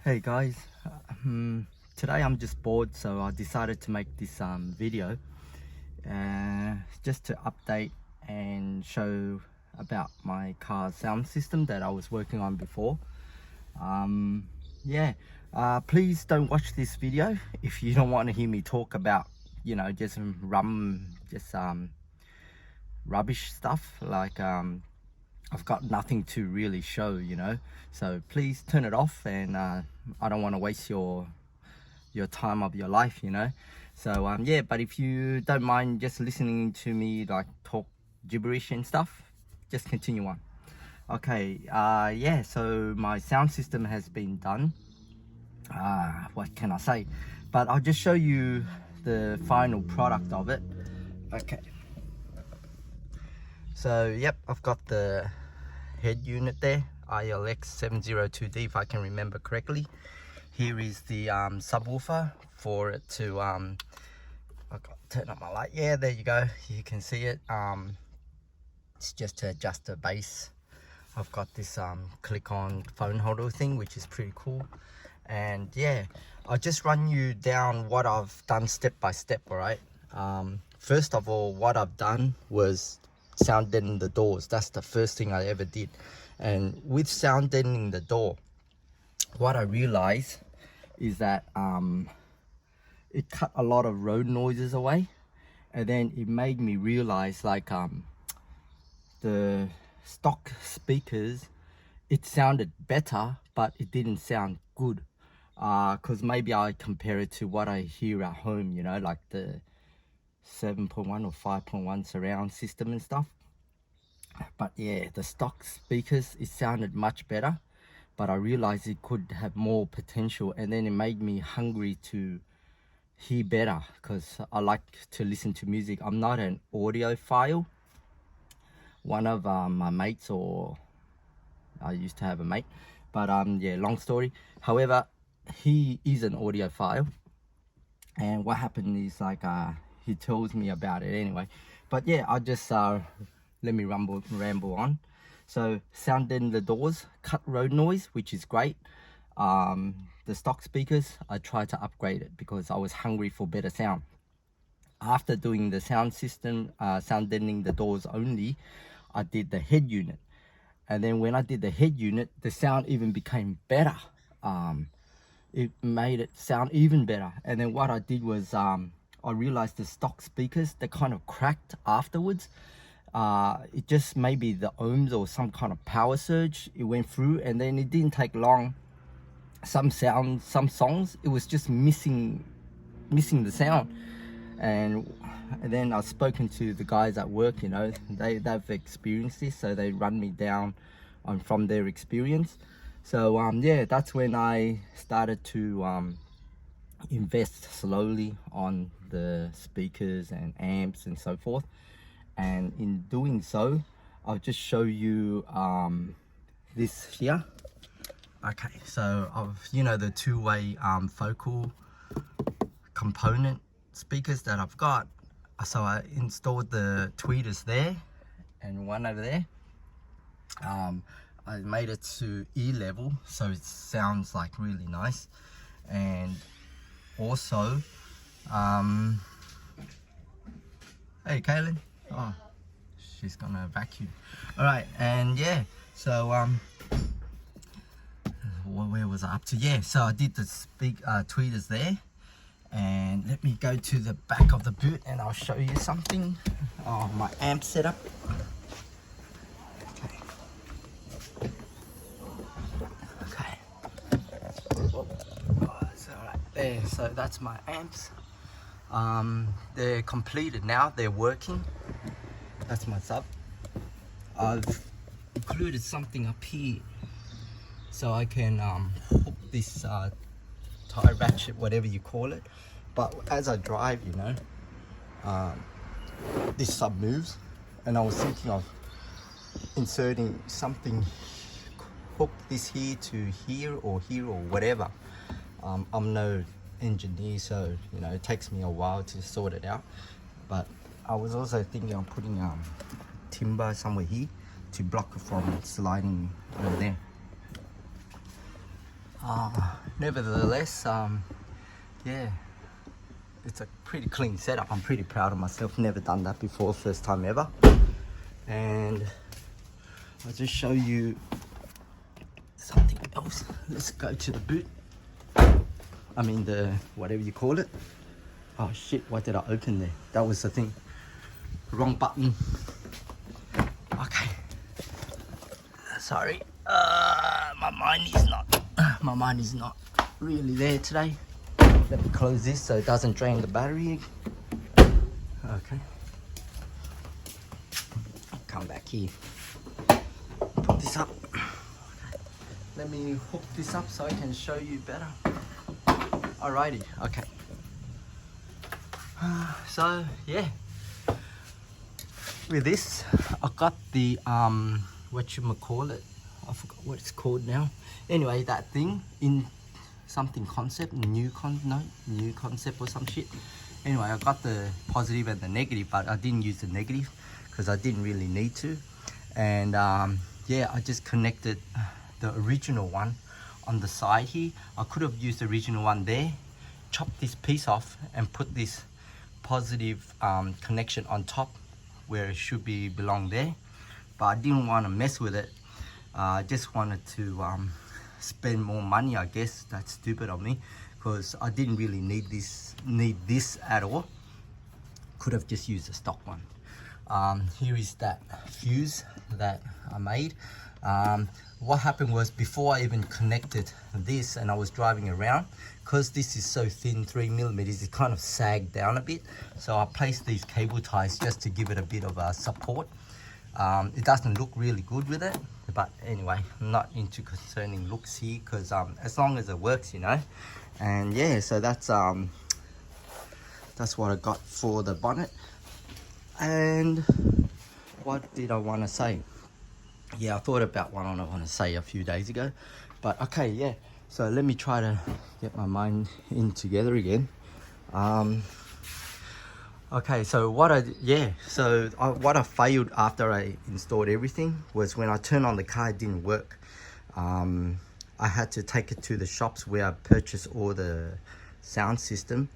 Hey guys, today I'm just bored, so I decided to make this video just to update and show about my car's sound system that I was working on before. Please don't watch this video if you don't want to hear me talk about, you know, just rubbish stuff. Like I've got nothing to really show, you know, so please turn it off, and I don't want to waste your time of your life, you know. So yeah, but if you don't mind just listening to me like talk gibberish and stuff, just continue on. Okay, yeah, so my sound system has been done. What can I say, but I'll just show you the final product of it. Okay, so yep, I've got the head unit there, ILX702D if I can remember correctly. Here is the subwoofer for it to I've got to turn up my light. Yeah, there you go, you can see it. It's just to adjust the bass. I've got this click on phone holder thing, which is pretty cool. And yeah, I'll just run you down what I've done step by step. All right, first of all, what I've done was sound deadening the doors. That's the first thing I ever did. And with sound deadening the door, what I realized is that it cut a lot of road noises away, and then it made me realize like the stock speakers, it sounded better, but it didn't sound good, because maybe I compare it to what I hear at home, you know, like the 7.1 or 5.1 surround system and stuff. But yeah, the stock speakers, it sounded much better, but I realized it could have more potential, and then it made me hungry to hear better, because I like to listen to music. I'm not an audiophile. One of my mates, or I used to have a mate, but yeah, long story. However, he is an audiophile, and what happened is like he tells me about it anyway. But yeah, I just let me ramble on. So sound in the doors cut road noise, which is great. The stock speakers, I tried to upgrade it because I was hungry for better sound. After doing the sound system, sound deadening the doors only, I did the head unit. And then when I did the head unit, the sound even became better. It made it sound even better. And then what I did was I realized the stock speakers, they kind of cracked afterwards. It just maybe the ohms or some kind of power surge, it went through, and then it didn't take long. Some songs, it was just missing the sound. And then I've spoken to the guys at work, you know, they've experienced this, so they run me down from their experience. So yeah, that's when I started to invest slowly on the speakers and amps and so forth. And in doing so, I'll just show you this here. Okay, so you know, the two-way focal component speakers that I've got. So I installed the tweeters there and one over there. I made it to ear level, so it sounds like really nice. And also hey Kaylin, oh, she's gonna vacuum. All right, and yeah, so where was I up to? Yeah, so I did the tweeters there. And let me go to the back of the boot and I'll show you something. Oh, my amp setup. Okay. So right there, so that's my amps. They're completed now, they're working. That's my sub. I've included something up here so I can hook this tie ratchet, whatever you call it. But as I drive, you know, this sub moves, and I was thinking of inserting something, hook this here to here or whatever. I'm no engineer, so you know, it takes me a while to sort it out. But I was also thinking of putting timber somewhere here to block it from sliding over there. nevertheless, yeah, it's a pretty clean setup. I'm pretty proud of myself. Never done that before, first time ever. And I'll just show you something else. Let's go to the boot. I mean the, whatever you call it. Oh shit, why did I open there? That was the thing. Wrong button. Okay. Sorry. My mind is not really there today. Let me close this so it doesn't drain the battery. Okay. I'll come back here. Put this up. Okay. Let me hook this up so I can show you better. Alrighty. Okay. So yeah. With this, I got the whatchamacallit, I forgot what it's called now. Anyway, that thing in something concept, new concept or some shit. Anyway, I got the positive and the negative, but I didn't use the negative because I didn't really need to. And yeah, I just connected the original one on the side here. I could have used the original one there, chopped this piece off and put this positive connection on top where it should be belong there, but I didn't want to mess with it. I just wanted to spend more money, I guess. That's stupid of me because I didn't really need this at all. Could have just used a stock one. Here is that fuse that I made. What happened was, before I even connected this and I was driving around, because this is so thin, 3mm, it kind of sagged down a bit. So I placed these cable ties just to give it a bit of support. It doesn't look really good with it, but anyway, I'm not into concerning looks here because as long as it works, you know. And yeah, so that's what I got for the bonnet. And what did I want to say? Yeah, I thought about what I want to say a few days ago, but okay, yeah. So let me try to get my mind in together again. Okay, so what I failed after I installed everything was when I turned on the car, it didn't work. I had to take it to the shops where I purchased all the sound system,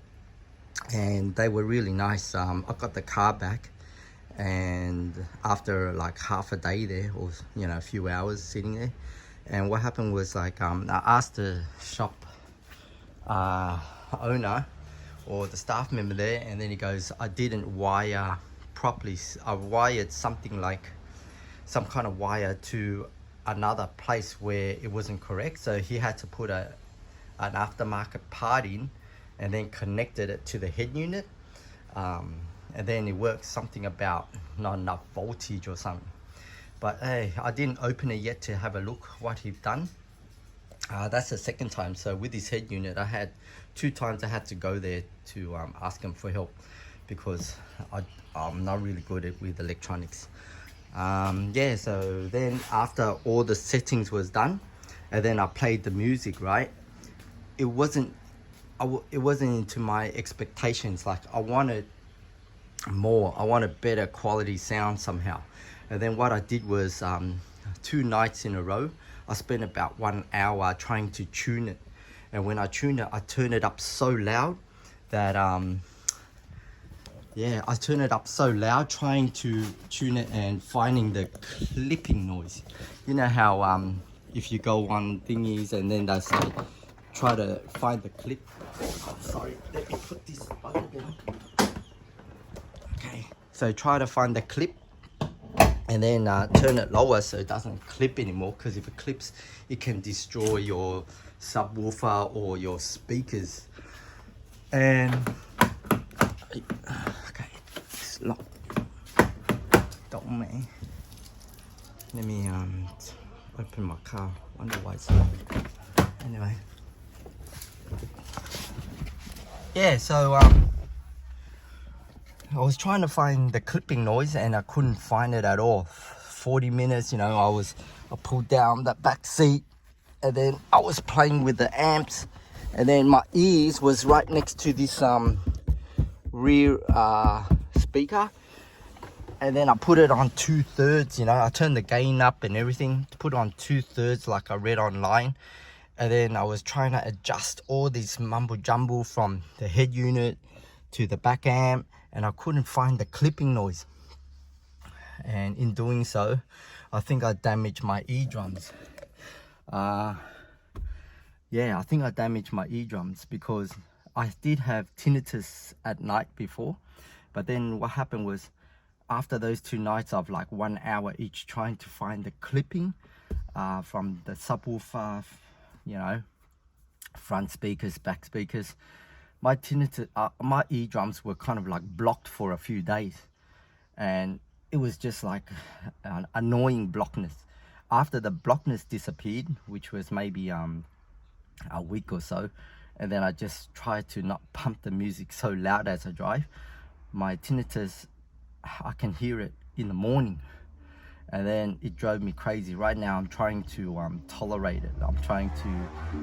and they were really nice. I got the car back, and after like half a day there, or you know, a few hours sitting there, and what happened was, like, I asked the shop owner or the staff member there, and then he goes, I didn't wire properly. I wired something like some kind of wire to another place where it wasn't correct, so he had to put an aftermarket part in and then connected it to the head unit, and then it works something about not enough voltage or something. But hey, I didn't open it yet to have a look what he'd done. That's the second time. So with this head unit, I had 2 times I had to go there to ask him for help, because I'm not really good with electronics. Yeah, so then after all the settings was done, and then I played the music, right? It wasn't into my expectations. Like, I wanted more. I wanted better quality sound somehow. And then what I did was 2 nights in a row, I spent about 1 hour trying to tune it. And when I tuned it, I turned it up so loud that yeah, I turned it up so loud trying to tune it and finding the clipping noise. You know how if you go on thingies and then they say try to find the clip. Oh, sorry, let me put this button down. Okay, so try to find the clip and then turn it lower so it doesn't clip anymore, because if it clips, it can destroy your subwoofer or your speakers. And okay, it's locked. Don't me. Let me open my car. Wonder why it's locked. Anyway, yeah, so I was trying to find the clipping noise and I couldn't find it at all. 40 minutes, you know, I pulled down that back seat and then I was playing with the amps, and then my ears was right next to this rear speaker, and then I put it on 2/3, you know, I turned the gain up and everything to put it on 2/3 like I read online, and then I was trying to adjust all this mumbo jumbo from the head unit to the back amp, and I couldn't find the clipping noise. And in doing so, I think I damaged my eardrums. Yeah, I think I damaged my eardrums because I did have tinnitus at night before, but then what happened was, after those 2 nights of like 1 hour each trying to find the clipping from the subwoofer, you know, front speakers, back speakers, my tinnitus, my eardrums were kind of like blocked for a few days, and it was just like an annoying blockness. After the blockness disappeared, which was maybe a week or so, and then I just tried to not pump the music so loud as I drive, my tinnitus, I can hear it in the morning, and then it drove me crazy. Right now I'm trying to tolerate it. I'm trying to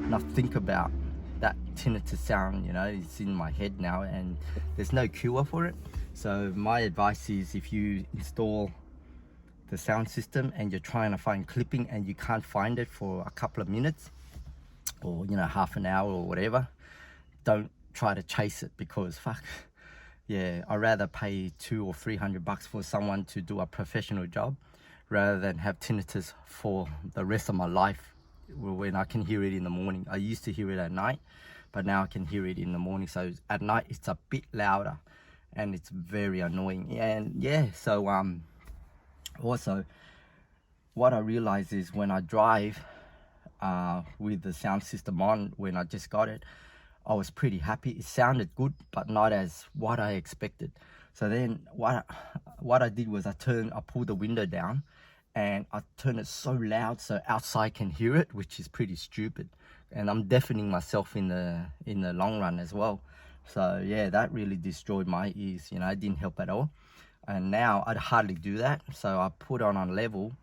not think about that tinnitus sound, you know. It's in my head now and there's no cure for it. So my advice is, if you install the sound system and you're trying to find clipping and you can't find it for a couple of minutes, or you know, half an hour or whatever, don't try to chase it, because fuck, yeah, I'd rather pay $200 or $300 for someone to do a professional job rather than have tinnitus for the rest of my life when I can hear it in the morning. I used to hear it at night, but now I can hear it in the morning. So at night it's a bit louder and it's very annoying. And yeah, so also what I realize is, when I drive with the sound system on, when I just got it, I was pretty happy. It sounded good, but not as what I expected. So then what I did was I pulled the window down and I turned it so loud so outside can hear it, which is pretty stupid. And I'm deafening myself in the long run as well. So yeah, that really destroyed my ears, you know. It didn't help at all. And now I'd hardly do that. So I put on level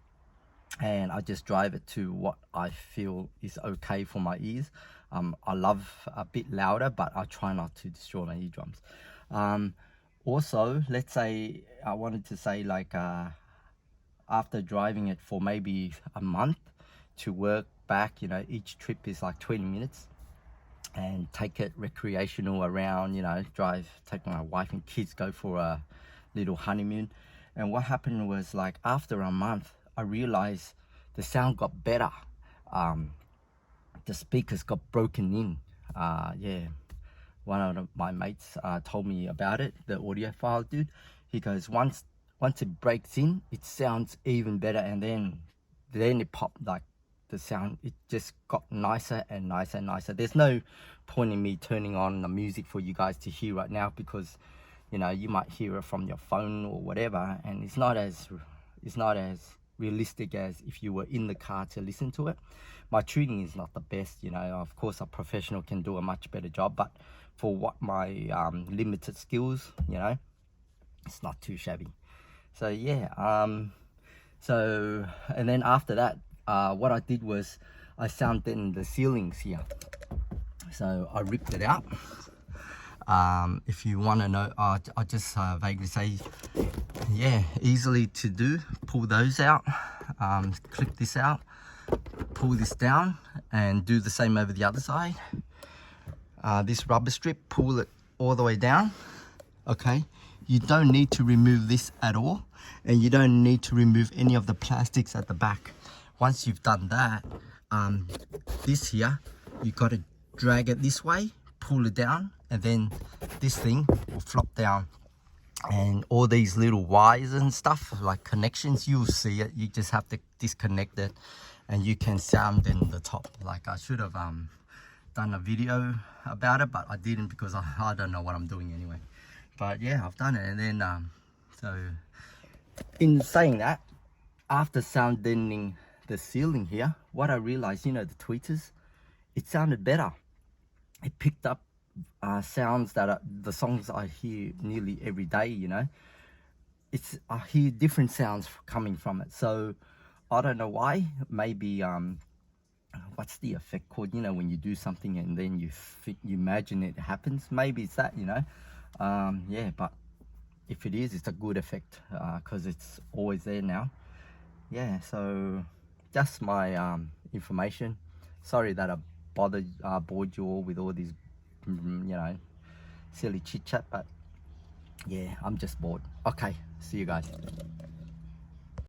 and I just drive it to what I feel is okay for my ears. I love a bit louder, but I try not to destroy my eardrums. Also, let's say I wanted to say, like, after driving it for maybe a month to work back, you know, each trip is like 20 minutes, and take it recreational around, you know, take my wife and kids, go for a little honeymoon. And what happened was, like, after a month, I realized the sound got better. The speakers got broken in. Yeah, one of my mates told me about it, the audiophile dude. He goes, once it breaks in, it sounds even better, and then it popped, like, the sound, it just got nicer and nicer and nicer. There's no point in me turning on the music for you guys to hear right now, because, you know, you might hear it from your phone or whatever, and it's not as realistic as if you were in the car to listen to it. My tuning is not the best, you know. Of course a professional can do a much better job, but for what my limited skills, you know, it's not too shabby. So yeah, and then after that, what I did was I sound deadened the ceilings here. So I ripped it out. If you want to know, I'll just vaguely say, yeah, easily to do. Pull those out, clip this out, pull this down, and do the same over the other side. This rubber strip, pull it all the way down. Okay, you don't need to remove this at all, and you don't need to remove any of the plastics at the back. Once you've done that, this here, you got to drag it this way, pull it down, and then this thing will flop down, and all these little wires and stuff, like connections, you'll see it. You just have to disconnect it and you can sound in the top. Like, I should have done a video about it, but I didn't, because I don't know what I'm doing anyway. But yeah, I've done it. And then so in saying that, after sound deadening the ceiling here, what I realized, you know, the tweeters, it sounded better. It picked up sounds that are the songs I hear nearly every day, you know. I hear different sounds coming from it. So I don't know why. Maybe what's the effect called, you know, when you do something and then you imagine it happens. Maybe it's that, you know. Yeah, but if it is, it's a good effect, because it's always there now. Yeah, so that's my information. Sorry that I bored you all with all this, you know, silly chit chat, but yeah, I'm just bored. Okay, see you guys.